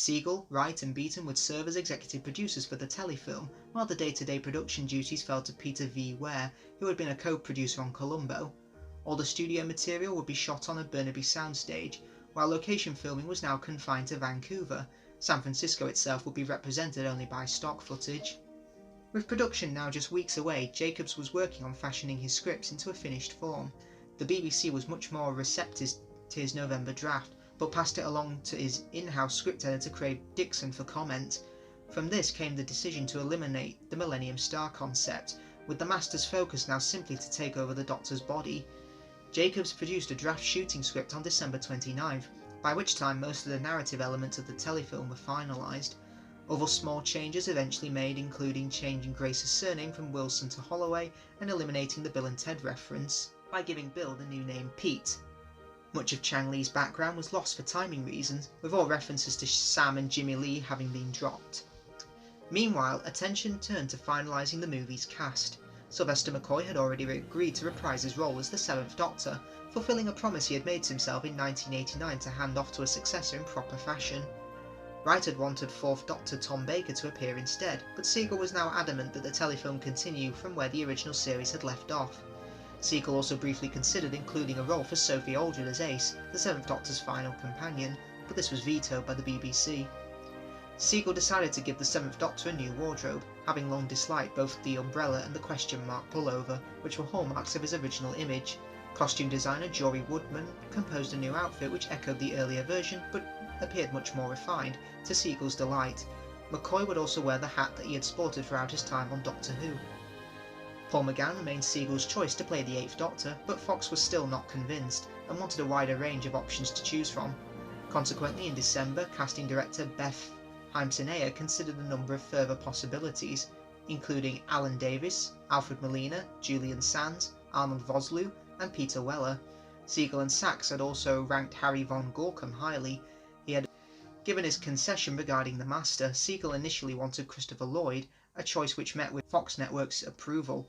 Siegel, Wright and Beaton would serve as executive producers for the telefilm, while the day-to-day production duties fell to Peter V. Ware, who had been a co-producer on Columbo. All the studio material would be shot on a Burnaby soundstage, while location filming was now confined to Vancouver. San Francisco itself would be represented only by stock footage. With production now just weeks away, Jacobs was working on fashioning his scripts into a finished form. The BBC was much more receptive to his November draft, but passed it along to his in-house script editor Craig Dixon for comment. From this came the decision to eliminate the Millennium Star concept, with the Master's focus now simply to take over the Doctor's body. Jacobs produced a draft shooting script on December 29th, by which time most of the narrative elements of the telefilm were finalised. Other small changes eventually made, including changing Grace's surname from Wilson to Holloway and eliminating the Bill and Ted reference, by giving Bill the new name Pete. Much of Chang Lee's background was lost for timing reasons, with all references to Sam and Jimmy Lee having been dropped. Meanwhile, attention turned to finalising the movie's cast. Sylvester McCoy had already agreed to reprise his role as the Seventh Doctor, fulfilling a promise he had made to himself in 1989 to hand off to a successor in proper fashion. Wright had wanted Fourth Doctor Tom Baker to appear instead, but Siegel was now adamant that the telefilm continue from where the original series had left off. Siegel also briefly considered including a role for Sophie Aldred as Ace, the Seventh Doctor's final companion, but this was vetoed by the BBC. Siegel decided to give the Seventh Doctor a new wardrobe, having long disliked both the umbrella and the question mark pullover, which were hallmarks of his original image. Costume designer Jori Woodman composed a new outfit which echoed the earlier version, but appeared much more refined, to Siegel's delight. McCoy would also wear the hat that he had sported throughout his time on Doctor Who. Paul McGann remained Siegel's choice to play the Eighth Doctor, but Fox was still not convinced, and wanted a wider range of options to choose from. Consequently, in December, casting director Beth Hymson-Ayer considered a number of further possibilities, including Alan Davis, Alfred Molina, Julian Sands, Arnold Vosloo, and Peter Weller. Siegel and Sachs had also ranked Harry von Gorkum highly. He had given his concession regarding the Master. Siegel initially wanted Christopher Lloyd, a choice which met with Fox Network's approval.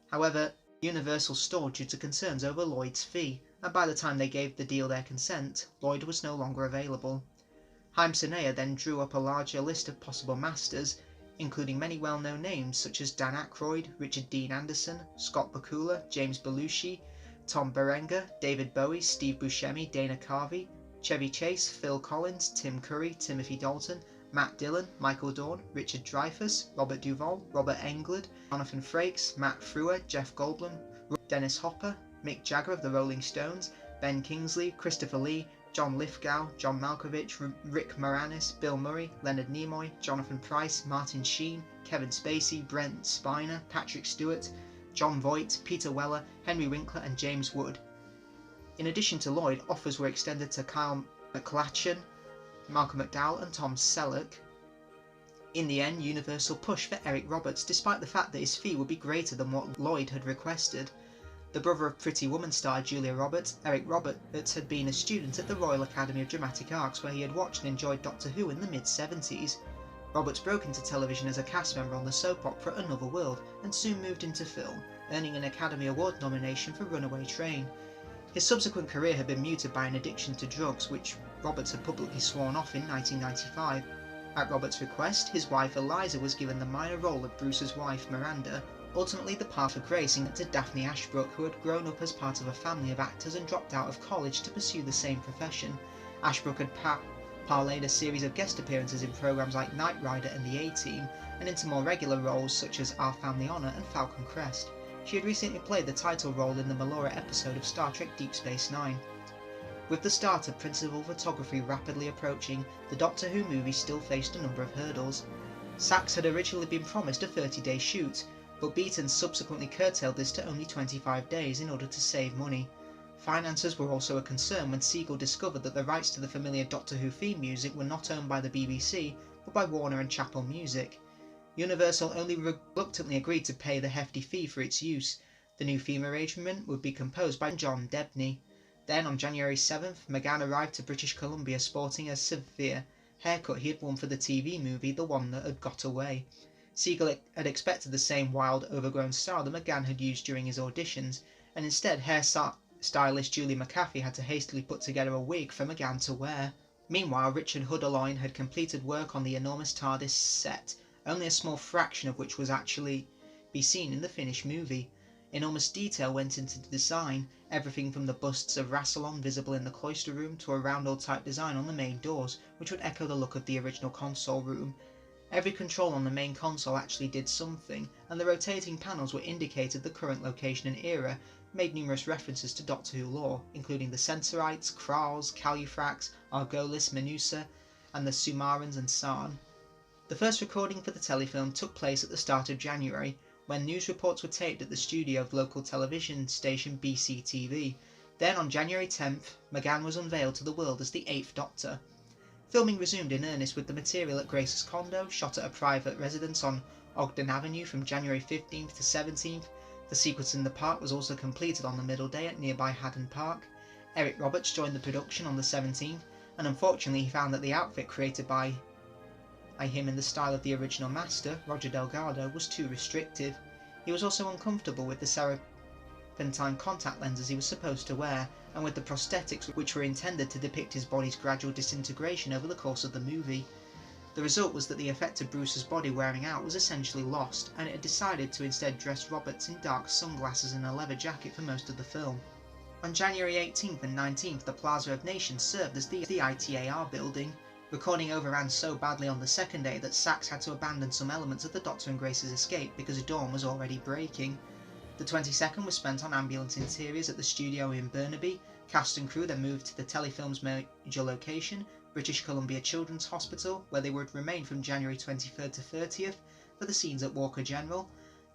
However, Universal stalled due to concerns over Lloyd's fee, and by the time they gave the deal their consent, Lloyd was no longer available. Hymson-Ayer then drew up a larger list of possible Masters, including many well-known names such as Dan Aykroyd, Richard Dean Anderson, Scott Bakula, James Belushi, Tom Berenger, David Bowie, Steve Buscemi, Dana Carvey, Chevy Chase, Phil Collins, Tim Curry, Timothy Dalton, Matt Dillon, Michael Dorn, Richard Dreyfuss, Robert Duvall, Robert Englund, Jonathan Frakes, Matt Frewer, Jeff Goldblum, Dennis Hopper, Mick Jagger of the Rolling Stones, Ben Kingsley, Christopher Lee, John Lithgow, John Malkovich, Rick Moranis, Bill Murray, Leonard Nimoy, Jonathan Pryce, Martin Sheen, Kevin Spacey, Brent Spiner, Patrick Stewart, John Voight, Peter Weller, Henry Winkler and James Wood. In addition to Lloyd, offers were extended to Kyle MacLachlan, Malcolm McDowell and Tom Selleck. In the end, Universal pushed for Eric Roberts, despite the fact that his fee would be greater than what Lloyd had requested. The brother of Pretty Woman star Julia Roberts, Eric Roberts had been a student at the Royal Academy of Dramatic Arts, where he had watched and enjoyed Doctor Who in the mid-70s. Roberts broke into television as a cast member on the soap opera Another World, and soon moved into film, earning an Academy Award nomination for Runaway Train. His subsequent career had been muted by an addiction to drugs, which Roberts had publicly sworn off in 1995. At Roberts' request, his wife Eliza was given the minor role of Bruce's wife Miranda. Ultimately, the path of Grace went to Daphne Ashbrook, who had grown up as part of a family of actors and dropped out of college to pursue the same profession. Ashbrook had parlayed a series of guest appearances in programmes like Knight Rider and The A-Team, and into more regular roles such as Our Family Honour and Falcon Crest. She had recently played the title role in the Melora episode of Star Trek Deep Space Nine. With the start of principal photography rapidly approaching, the Doctor Who movie still faced a number of hurdles. Sachs had originally been promised a 30-day shoot, but Beaton subsequently curtailed this to only 25 days in order to save money. Finances were also a concern when Siegel discovered that the rights to the familiar Doctor Who theme music were not owned by the BBC, but by Warner and Chappell Music. Universal only reluctantly agreed to pay the hefty fee for its use. The new theme arrangement would be composed by John Debney. Then, on January 7th, McGann arrived to British Columbia sporting a severe haircut he had worn for the TV movie The One That Had Got Away. Siegel had expected the same wild, overgrown style that McGann had used during his auditions, and instead hairstylist Julie McAfee had to hastily put together a wig for McGann to wear. Meanwhile, Richard Hudderloin had completed work on the enormous TARDIS set, only a small fraction of which was actually be seen in the finished movie. Enormous detail went into the design, everything from the busts of Rassilon visible in the cloister room to a roundel type design on the main doors, which would echo the look of the original console room. Every control on the main console actually did something, and the rotating panels were indicated the current location and era, made numerous references to Doctor Who lore, including the Censorites, Kralls, Calufrax, Argolis, Menusa, and the Sumarans and Sarn. The first recording for the telefilm took place at the start of January, when news reports were taped at the studio of local television station BCTV. Then on January 10th, McGann was unveiled to the world as the 8th Doctor. Filming resumed in earnest with the material at Grace's condo, shot at a private residence on Ogden Avenue from January 15th to 17th. The sequence in the park was also completed on the middle day at nearby Haddon Park. Eric Roberts joined the production on the 17th, and unfortunately he found that the outfit created by him in the style of the original master, Roger Delgado, was too restrictive. He was also uncomfortable with the serpentine contact lenses he was supposed to wear, and with the prosthetics which were intended to depict his body's gradual disintegration over the course of the movie. The result was that the effect of Bruce's body wearing out was essentially lost, and it had decided to instead dress Roberts in dark sunglasses and a leather jacket for most of the film. On January 18th and 19th, the Plaza of Nations served as the ITAR building. Recording overran so badly on the second day that Sachs had to abandon some elements of the Doctor and Grace's escape because dawn was already breaking. The 22nd was spent on ambulance interiors at the studio in Burnaby. Cast and crew then moved to the telefilm's major location, British Columbia Children's Hospital, where they would remain from January 23rd to 30th for the scenes at Walker General.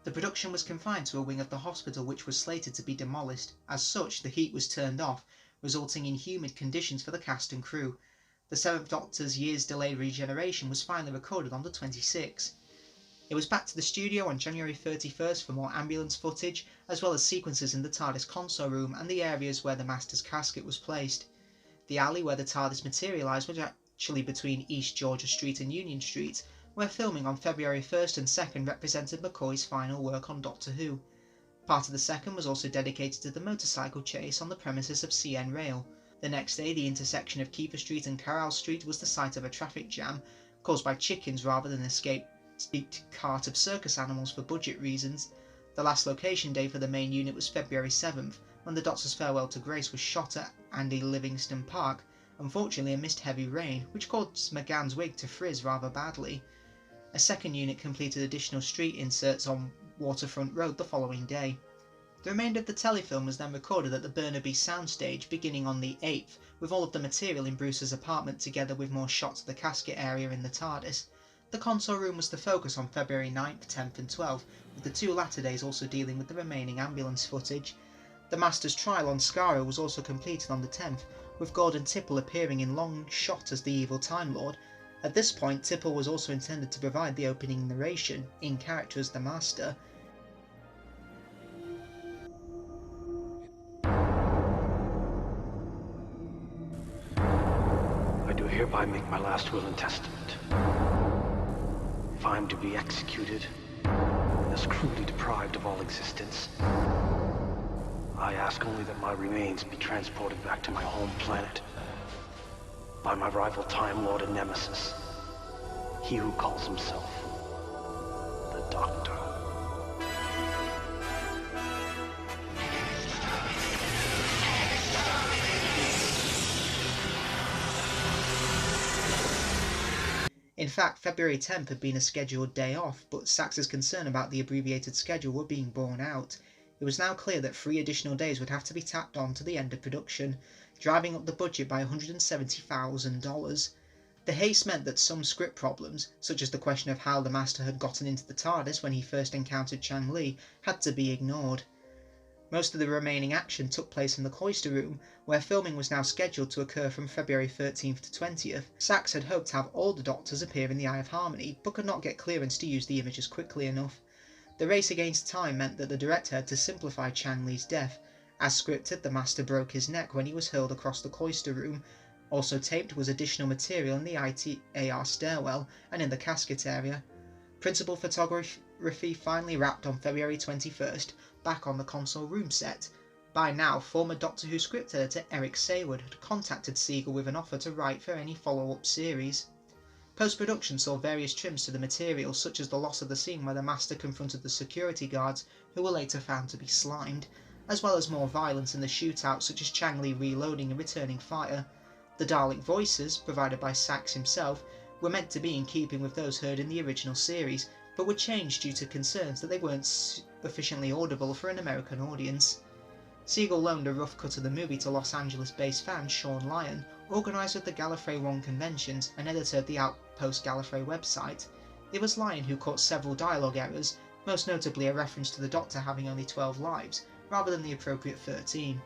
The production was confined to a wing of the hospital which was slated to be demolished. As such, the heat was turned off, resulting in humid conditions for the cast and crew. The 7th Doctor's years delayed regeneration was finally recorded on the 26th. It was back to the studio on January 31st for more ambulance footage, as well as sequences in the TARDIS console room and the areas where the Master's casket was placed. The alley where the TARDIS materialised was actually between East Georgia Street and Union Street, where filming on February 1st and 2nd represented McCoy's final work on Doctor Who. Part of the second was also dedicated to the motorcycle chase on the premises of CN Rail. The next day, the intersection of Keeper Street and Carroll Street was the site of a traffic jam, caused by chickens rather than an escaped cart of circus animals for budget reasons. The last location day for the main unit was February 7th, when the Doctor's farewell to Grace was shot at Andy Livingston Park, unfortunately amidst heavy rain, which caused McGann's wig to frizz rather badly. A second unit completed additional street inserts on Waterfront Road the following day. The remainder of the telefilm was then recorded at the Burnaby soundstage beginning on the 8th, with all of the material in Bruce's apartment together with more shots of the casket area in the TARDIS. The console room was the focus on February 9th, 10th and 12th, with the two latter days also dealing with the remaining ambulance footage. The Master's trial on Skaro was also completed on the 10th, with Gordon Tipple appearing in long shot as the evil Time Lord. At this point, Tipple was also intended to provide the opening narration, in character as the Master. I do hereby make my last will and testament. If I am to be executed, thus cruelly deprived of all existence, I ask only that my remains be transported back to my home planet by my rival Time Lord and Nemesis, he who calls himself the Doctor. In fact, February 10th had been a scheduled day off, but Sachs's concern about the abbreviated schedule were being borne out. It was now clear that 3 additional days would have to be tacked on to the end of production, driving up the budget by $170,000. The haste meant that some script problems, such as the question of how the Master had gotten into the TARDIS when he first encountered Chang Li, had to be ignored. Most of the remaining action took place in the cloister room, where filming was now scheduled to occur from February 13th to 20th. Sachs had hoped to have all the Doctors appear in the Eye of Harmony, but could not get clearance to use the images quickly enough. The race against time meant that the director had to simplify Chang Li's death. As scripted, the Master broke his neck when he was hurled across the cloister room. Also taped was additional material in the ITAR stairwell and in the casket area. Principal photography finally wrapped on February 21st, back on the console room set. By now, former Doctor Who script editor Eric Saward had contacted Siegel with an offer to write for any follow-up series. Post-production saw various trims to the material, such as the loss of the scene where the Master confronted the security guards, who were later found to be slimed, as well as more violence in the shootout, such as Chang Li reloading and returning fire. The Dalek voices, provided by Sachs himself, were meant to be in keeping with those heard in the original series, but were changed due to concerns that they weren't sufficiently audible for an American audience. Siegel loaned a rough cut of the movie to Los Angeles-based fan Sean Lyon, organiser of the Gallifrey 1 conventions and editor of the Outpost Gallifrey website. It was Lyon who caught several dialogue errors, most notably a reference to the Doctor having only 12 lives, rather than the appropriate 13.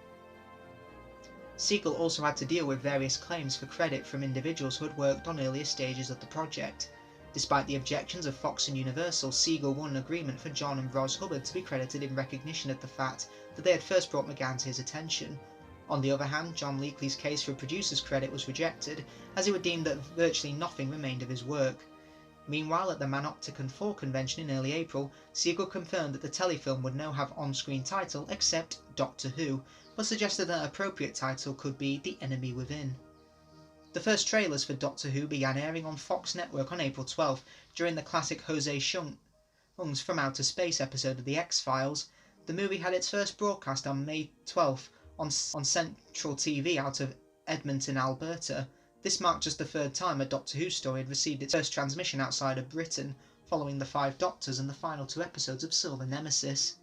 Siegel also had to deal with various claims for credit from individuals who had worked on earlier stages of the project. Despite the objections of Fox and Universal, Siegel won an agreement for John and Ros Hubbard to be credited in recognition of the fact that they had first brought McGann to his attention. On the other hand, John Leakley's case for producer's credit was rejected, as it would deem that virtually nothing remained of his work. Meanwhile, at the Manopticon 4 convention in early April, Siegel confirmed that the telefilm would now have on-screen title except Doctor Who, but suggested that an appropriate title could be The Enemy Within. The first trailers for Doctor Who began airing on Fox Network on April 12th during the classic Jose Chung's From Outer Space episode of The X-Files. The movie had its first broadcast on May 12th on Central TV out of Edmonton, Alberta. This marked just the third time a Doctor Who story had received its first transmission outside of Britain, following the 5 Doctors and the final 2 episodes of Silver Nemesis.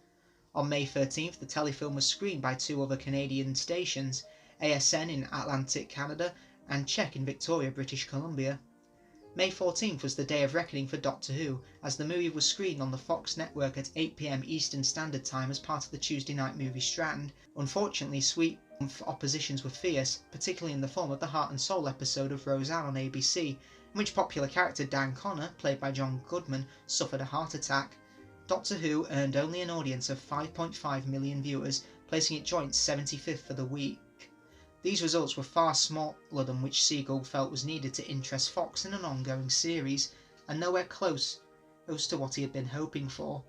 On May 13th, the telefilm was screened by 2 other Canadian stations, ASN in Atlantic Canada and Czech in Victoria, British Columbia. May 14th was the day of reckoning for Doctor Who, as the movie was screened on the Fox network at 8 PM Eastern Standard Time as part of the Tuesday night movie Strand. Unfortunately, sweet oppositions were fierce, particularly in the form of the Heart and Soul episode of Roseanne on ABC, in which popular character Dan Connor, played by John Goodman, suffered a heart attack. Doctor Who earned only an audience of 5.5 million viewers, placing it joint 75th for the week. These results were far smaller than which Siegel felt was needed to interest Fox in an ongoing series, and nowhere close to what he had been hoping for.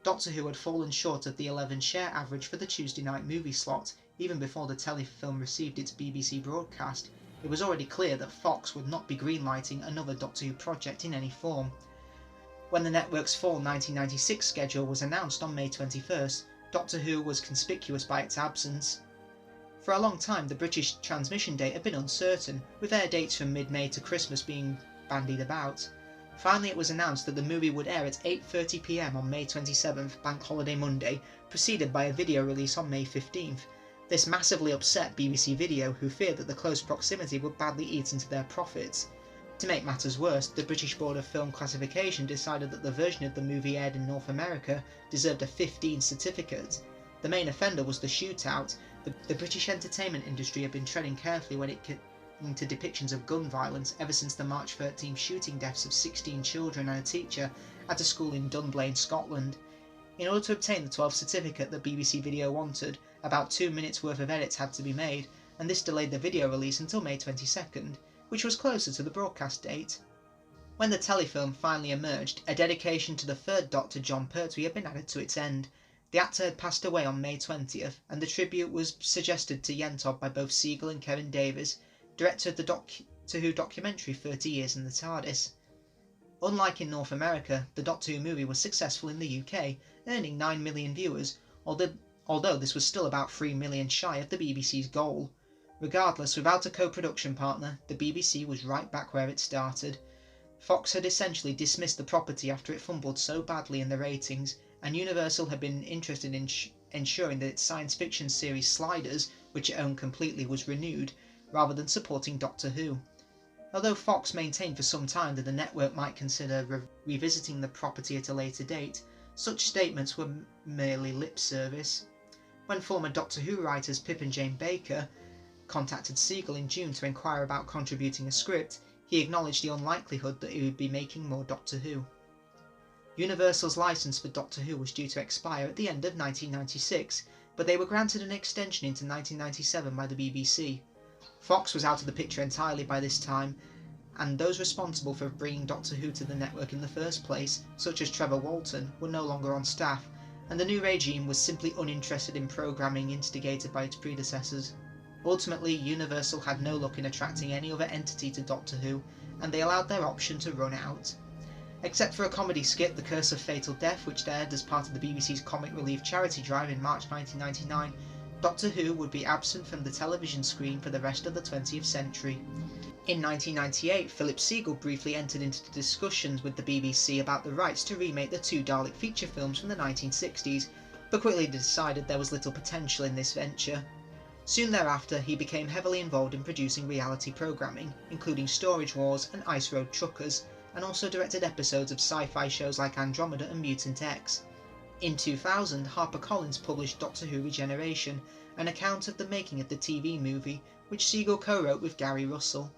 Doctor Who had fallen short of the 11 share average for the Tuesday night movie slot, even before the telefilm received its BBC broadcast. It was already clear that Fox would not be greenlighting another Doctor Who project in any form. When the network's fall 1996 schedule was announced on May 21st, Doctor Who was conspicuous by its absence. For a long time, the British transmission date had been uncertain, with air dates from mid-May to Christmas being bandied about. Finally, it was announced that the movie would air at 8:30 PM on May 27th, Bank Holiday Monday, preceded by a video release on May 15th. This massively upset BBC Video, who feared that the close proximity would badly eat into their profits. To make matters worse, the British Board of Film Classification decided that the version of the movie aired in North America deserved a 15 certificate. The main offender was the shootout. The British entertainment industry had been treading carefully when it came to depictions of gun violence ever since the March 13th shooting deaths of 16 children and a teacher at a school in Dunblane, Scotland. In order to obtain the 12th certificate that BBC Video wanted, about 2 minutes worth of edits had to be made, and this delayed the video release until May 22nd, which was closer to the broadcast date. When the telefilm finally emerged, a dedication to the 3rd Doctor, John Pertwee, had been added to its end. The actor had passed away on May 20th, and the tribute was suggested to Yentov by both Siegel and Kevin Davies, director of the Doctor Who documentary 30 Years in the TARDIS. Unlike in North America, the Doctor Who movie was successful in the UK, earning 9 million viewers, although this was still about 3 million shy of the BBC's goal. Regardless, without a co-production partner, the BBC was right back where it started. Fox had essentially dismissed the property after it fumbled so badly in the ratings, and Universal had been interested in ensuring that its science fiction series Sliders, which it owned completely, was renewed, rather than supporting Doctor Who. Although Fox maintained for some time that the network might consider revisiting the property at a later date, such statements were merely lip service. When former Doctor Who writers Pip and Jane Baker contacted Siegel in June to inquire about contributing a script, he acknowledged the unlikelihood that he would be making more Doctor Who. Universal's license for Doctor Who was due to expire at the end of 1996, but they were granted an extension into 1997 by the BBC. Fox was out of the picture entirely by this time, and those responsible for bringing Doctor Who to the network in the first place, such as Trevor Walton, were no longer on staff, and the new regime was simply uninterested in programming instigated by its predecessors. Ultimately, Universal had no luck in attracting any other entity to Doctor Who, and they allowed their option to run out. Except for a comedy skit, The Curse of Fatal Death, which aired as part of the BBC's Comic Relief charity drive in March 1999, Doctor Who would be absent from the television screen for the rest of the 20th century. In 1998, Philip Segal briefly entered into discussions with the BBC about the rights to remake the two Dalek feature films from the 1960s, but quickly decided there was little potential in this venture. Soon thereafter, he became heavily involved in producing reality programming, including Storage Wars and Ice Road Truckers, and also directed episodes of sci-fi shows like Andromeda and Mutant X. In 2000, HarperCollins published Doctor Who Regeneration, an account of the making of the TV movie, which Segal co-wrote with Gary Russell.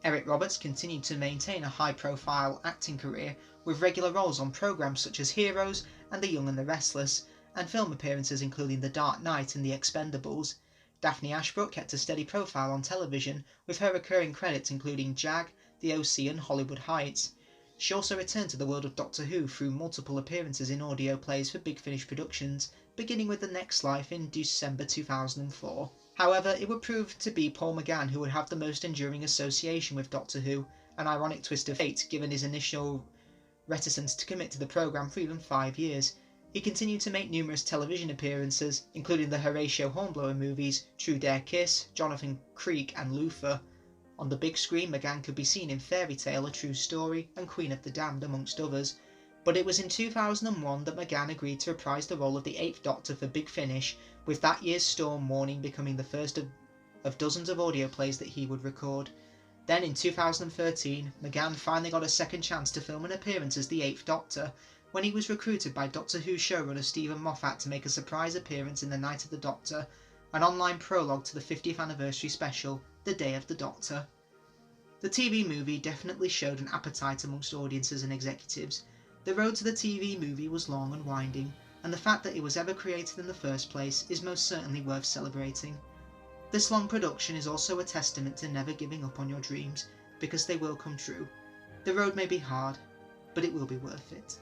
Eric Roberts continued to maintain a high-profile acting career, with regular roles on programmes such as Heroes and The Young and the Restless, and film appearances including The Dark Knight and The Expendables. Daphne Ashbrook kept a steady profile on television, with her recurring credits including Jag, The OC and Hollywood Heights. She also returned to the world of Doctor Who through multiple appearances in audio plays for Big Finish Productions, beginning with The Next Life in December 2004. However, it would prove to be Paul McGann who would have the most enduring association with Doctor Who, an ironic twist of fate given his initial reticence to commit to the programme for even 5 years. He continued to make numerous television appearances, including the Horatio Hornblower movies True Dare Kiss, Jonathan Creek and Luther. On the big screen, McGann could be seen in Fairy Tale, A True Story and Queen of the Damned, amongst others, but it was in 2001 that McGann agreed to reprise the role of the 8th Doctor for Big Finish, with that year's Storm Warning becoming the first of dozens of audio plays that he would record. Then in 2013, McGann finally got a second chance to film an appearance as the 8th Doctor, when he was recruited by Doctor Who showrunner Stephen Moffat to make a surprise appearance in The Night of the Doctor, an online prologue to the 50th anniversary special, The Day of the Doctor. The TV movie definitely showed an appetite amongst audiences and executives. The road to the TV movie was long and winding, and the fact that it was ever created in the first place is most certainly worth celebrating. This long production is also a testament to never giving up on your dreams, because they will come true. The road may be hard, but it will be worth it.